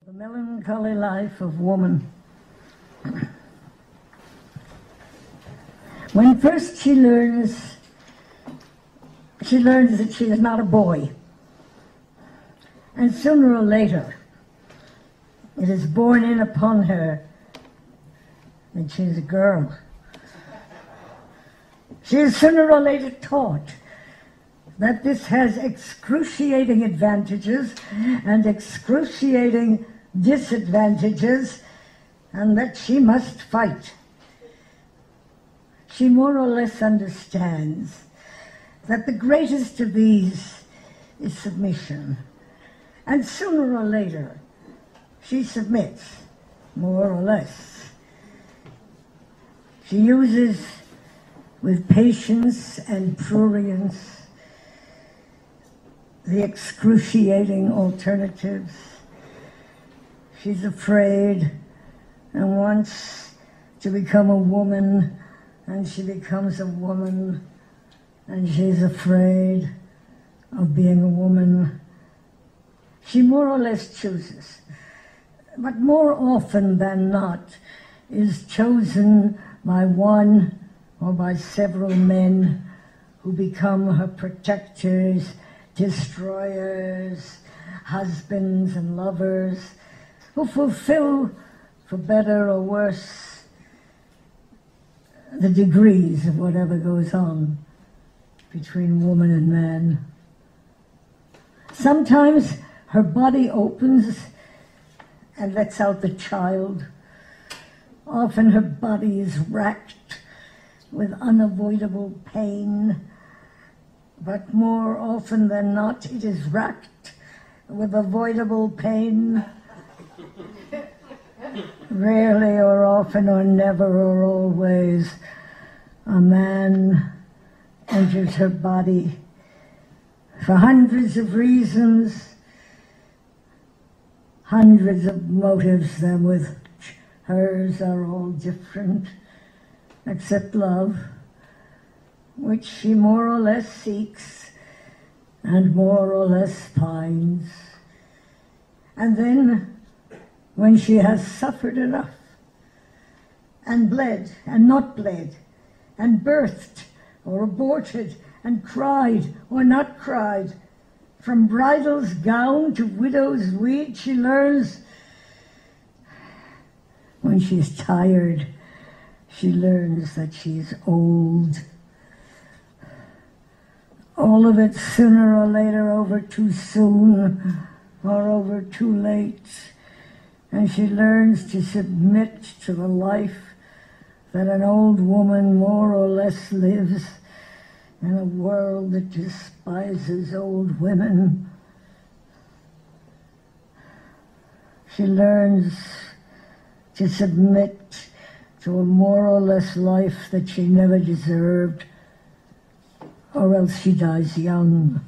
The Melancholy Life of Woman. When first she learns that she is not a boy. And sooner or later, it is borne in upon her that she is a girl. She is sooner or later taught that this has excruciating advantages and excruciating disadvantages, and that she must fight. She more or less understands that the greatest of these is submission. And sooner or later, she submits, more or less. She uses, with patience and prurience, the excruciating alternatives. She's afraid and wants to become a woman, and she becomes a woman, and she's afraid of being a woman. She more or less chooses, but more often than not is chosen by one or by several men who become her protectors, destroyers, husbands and lovers, who fulfill, for better or worse, the degrees of whatever goes on between woman and man. Sometimes her body opens and lets out the child. Often her body is racked with unavoidable pain, but more often than not it is racked with avoidable pain. Rarely or often or never or always a man enters her body for hundreds of reasons, hundreds of motives, them with hers are all different, except love, which she more or less seeks and more or less finds. And then, when she has suffered enough, and bled and not bled, and birthed or aborted, and cried or not cried, from bridal's gown to widow's weed, she learns. When she's tired, she learns that she's old. All of it sooner or later over too soon or over too late. And she learns to submit to the life that an old woman more or less lives in a world that despises old women. She learns to submit to a more or less life that she never deserved, or else she dies young.